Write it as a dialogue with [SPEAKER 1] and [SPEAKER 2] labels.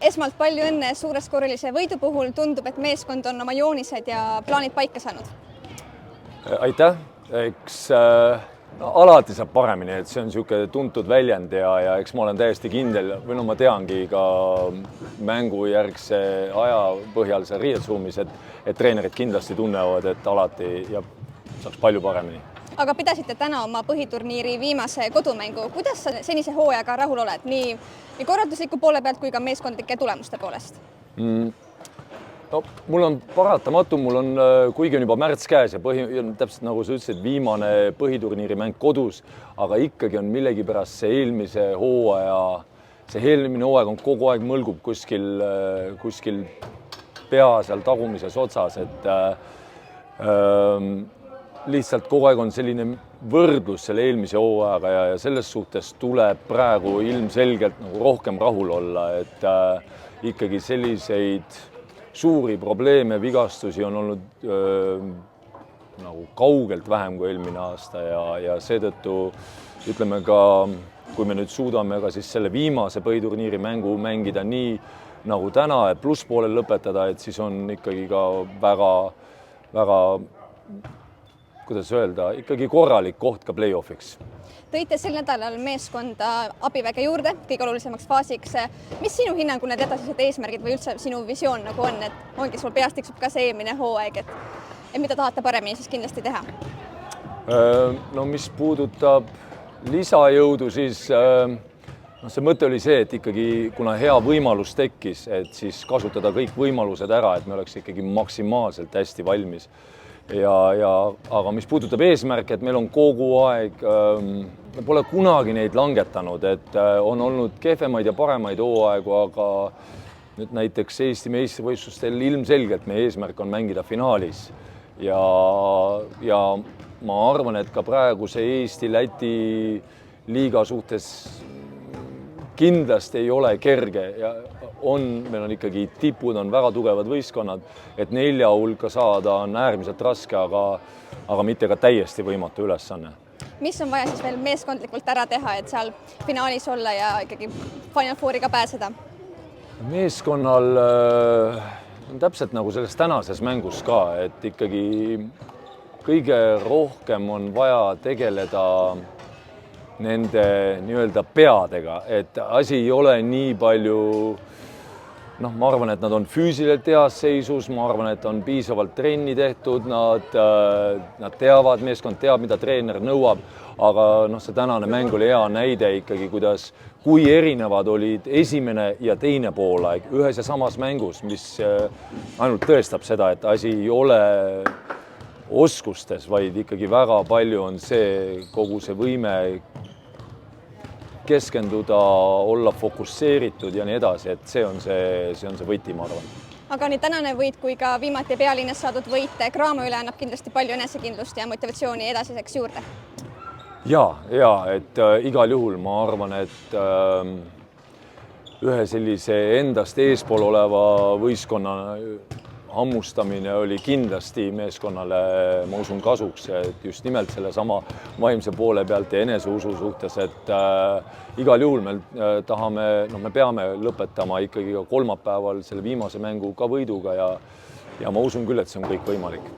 [SPEAKER 1] esmalt palju õnne suureskorilise võidu puhul, tundub, et meeskond on oma joonised ja plaanid paika saanud.
[SPEAKER 2] Aitäh, eks alati saab paremini, et see on niisugune tuntud väljend ja eks ma olen täiesti kindel, või no ma teangi ka mängujärgse aja põhjal seal riietusruumis, et treenerid kindlasti tunnevad, et alati ja saaks palju paremini.
[SPEAKER 1] Aga pidasite täna oma põhiturniiri viimase kodumängu. Kuidas sa senise hooajaga rahul oled nii korraldusliku poole pealt kui ka meeskondlike tulemuste poolest?
[SPEAKER 2] No, mul on paratamatu, mul on, kuigi on juba märts käes ja täpselt nagu sa ütlesid, viimane põhiturniiri mäng kodus, aga ikkagi on millegipärast see eelmine hooaeg on kogu aeg mõlgub kuskil pea seal tagumises otsas, et lihtsalt kogu aeg on selline võrdlus selle eelmise hooajaga ja selles suhtes tuleb praegu ilmselgelt nagu rohkem rahul olla, et ikkagi selliseid suuri probleeme, vigastusi on olnud nagu kaugelt vähem kui eelmine aasta ja seetõttu ütleme ka, kui me nüüd suudame ka siis selle viimase põhiturniiri mängu mängida nii nagu täna, et plusspoolel lõpetada, et siis on ikkagi ka väga kuidas öelda, ikkagi korralik koht ka play-offiks.
[SPEAKER 1] Tõite sel nädalal meeskonda abiväge juurde kõige olulisemaks faasiks. Mis sinu hinnangul need edasised eesmärgid või üldse sinu visioon nagu on, et ongi sul peast tiksub ka see eelmine hooaeg, et mida tahate paremini siis kindlasti teha?
[SPEAKER 2] No mis puudutab lisajõudu, siis see mõte oli see, et ikkagi kuna hea võimalus tekkis, et siis kasutada kõik võimalused ära, et me oleks ikkagi maksimaalselt hästi valmis. Aga mis puudutab eesmärke, et meil on kogu aeg, me pole kunagi neid langetanud, et on olnud kehvemaid ja paremaid hooaegu, aga nüüd näiteks Eesti meistrivõistlustel ilmselgelt meie eesmärk on mängida finaalis ja ma arvan, et ka praegu see Eesti-Läti liiga suhtes kindlasti ei ole kerge ja meil on ikkagi tipud, on väga tugevad võistkonnad, et 4 hulka saada on äärmiselt raske, aga mitte ka täiesti võimatu ülesanne.
[SPEAKER 1] Mis on vaja siis veel meeskondlikult ära teha, et seal finaalis olla ja ikkagi Final Fouri ka pääseda? Meeskonnal
[SPEAKER 2] on täpselt nagu selles tänases mängus ka, et ikkagi kõige rohkem on vaja tegeleda nende nii-öelda peadega, et asi ei ole nii palju, ma arvan, et nad on füüsiliselt heas seisus, ma arvan, et on piisavalt trenni tehtud, nad teavad, meeskond teab, mida treener nõuab, aga see tänane mäng oli hea näide ikkagi, kui erinevad olid esimene ja teine poolaeg ühes ja samas mängus, mis ainult tõestab seda, et asi ei ole oskustes, vaid ikkagi väga palju on see kogu see võime keskenduda, olla fokusseeritud ja nii edasi, et see on see võti, ma arvan.
[SPEAKER 1] Aga nii tänane võit kui ka viimati pealinnas saadud võit Cramo üle annab kindlasti palju enesekindlust ja motivatsiooni edasiseks juurde.
[SPEAKER 2] Ja, et igal juhul ma arvan, et ühe sellise endast eespool oleva võistkonna hammustamine oli kindlasti meeskonnale, ma usun, kasuks, et just nimelt selle sama vaimse poole pealt ja eneseusu suhtes, et igal juhul me peame lõpetama ikkagi ka kolmapäeval selle viimase mängu ka võiduga ja ma usun küll, et see on kõik võimalik.